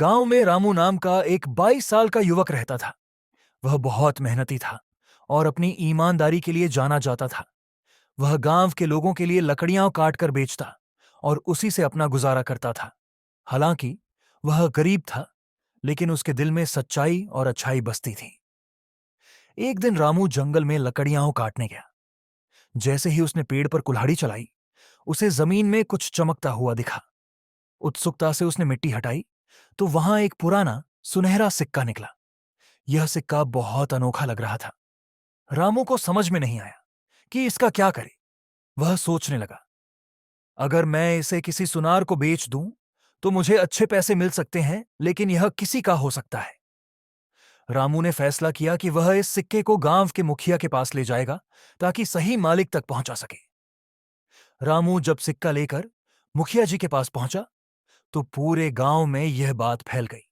गांव में रामू नाम का एक 22 साल का युवक रहता था। वह बहुत मेहनती था और अपनी ईमानदारी के लिए जाना जाता था। वह गांव के लोगों के लिए लकड़ियां काट कर बेचता और उसी से अपना गुजारा करता था। हालांकि वह गरीब था, लेकिन उसके दिल में सच्चाई और अच्छाई बसती थी। एक दिन रामू जंगल में लकड़ियां काटने गया। जैसे ही उसने पेड़ पर कुल्हाड़ी चलाई, उसे जमीन में कुछ चमकता हुआ दिखा। उत्सुकता से उसने मिट्टी हटाई तो वहां एक पुराना सुनहरा सिक्का निकला। यह सिक्का बहुत अनोखा लग रहा था। रामू को समझ में नहीं आया कि इसका क्या करे। वह सोचने लगा, अगर मैं इसे किसी सुनार को बेच दूं तो मुझे अच्छे पैसे मिल सकते हैं, लेकिन यह किसी का हो सकता है। रामू ने फैसला किया कि वह इस सिक्के को गांव के मुखिया के पास ले जाएगा ताकि सही मालिक तक पहुंचा सके। रामू जब सिक्का लेकर मुखिया जी के पास पहुंचा तो पूरे गांव में यह बात फैल गई।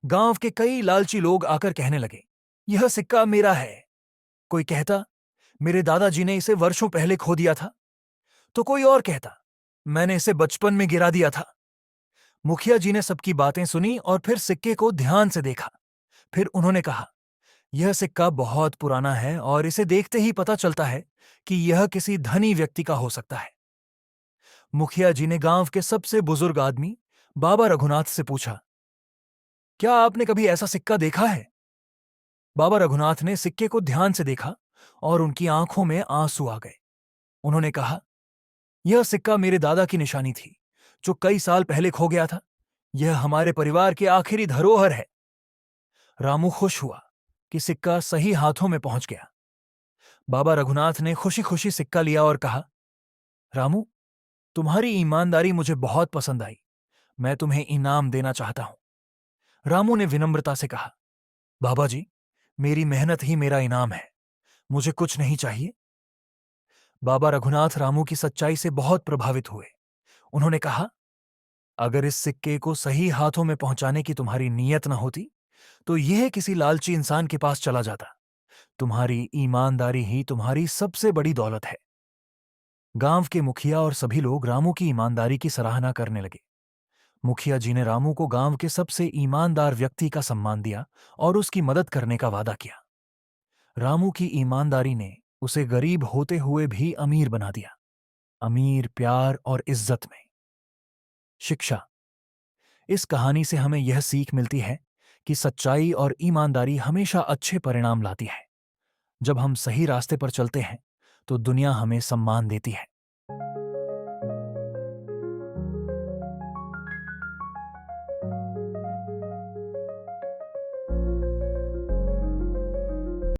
गांव के कई लालची लोग आकर कहने लगे, यह सिक्का मेरा है। कोई कहता, मेरे दादाजी ने इसे वर्षों पहले खो दिया था। तो कोई और कहता, मैंने इसे बचपन में गिरा दिया था। मुखिया जी ने सबकी बातें सुनी और फिर सिक्के को ध्यान से देखा। फिर उन्होंने कहा, यह सिक्का बहुत पुराना है और इसे देखते ही पता चलता है कि यह किसी धनी व्यक्ति का हो सकता है। मुखिया जी ने गांव के सबसे बुजुर्ग आदमी बाबा रघुनाथ से पूछा, क्या आपने कभी ऐसा सिक्का देखा है? बाबा रघुनाथ ने सिक्के को ध्यान से देखा और उनकी आंखों में आंसू आ गए। उन्होंने कहा, यह सिक्का मेरे दादा की निशानी थी, जो कई साल पहले खो गया था। यह हमारे परिवार की आखिरी धरोहर है। रामू खुश हुआ कि सिक्का सही हाथों में पहुंच गया। बाबा रघुनाथ ने खुशी खुशी सिक्का लिया और कहा, रामू, तुम्हारी ईमानदारी मुझे बहुत पसंद आई। मैं तुम्हें इनाम देना चाहता हूं। रामू ने विनम्रता से कहा, बाबा जी, मेरी मेहनत ही मेरा इनाम है। मुझे कुछ नहीं चाहिए। बाबा रघुनाथ रामू की सच्चाई से बहुत प्रभावित हुए। उन्होंने कहा, अगर इस सिक्के को सही हाथों में पहुंचाने की तुम्हारी नीयत न होती तो यह किसी लालची इंसान के पास चला जाता। तुम्हारी ईमानदारी ही तुम्हारी सबसे बड़ी दौलत है। गांव के मुखिया और सभी लोग रामू की ईमानदारी की सराहना करने लगे। मुखिया जी ने रामू को गांव के सबसे ईमानदार व्यक्ति का सम्मान दिया और उसकी मदद करने का वादा किया। रामू की ईमानदारी ने उसे गरीब होते हुए भी अमीर बना दिया, अमीर प्यार और इज्जत में। शिक्षा। इस कहानी से हमें यह सीख मिलती है कि सच्चाई और ईमानदारी हमेशा अच्छे परिणाम लाती है। जब हम सही रास्ते पर चलते हैं तो दुनिया हमें सम्मान देती है।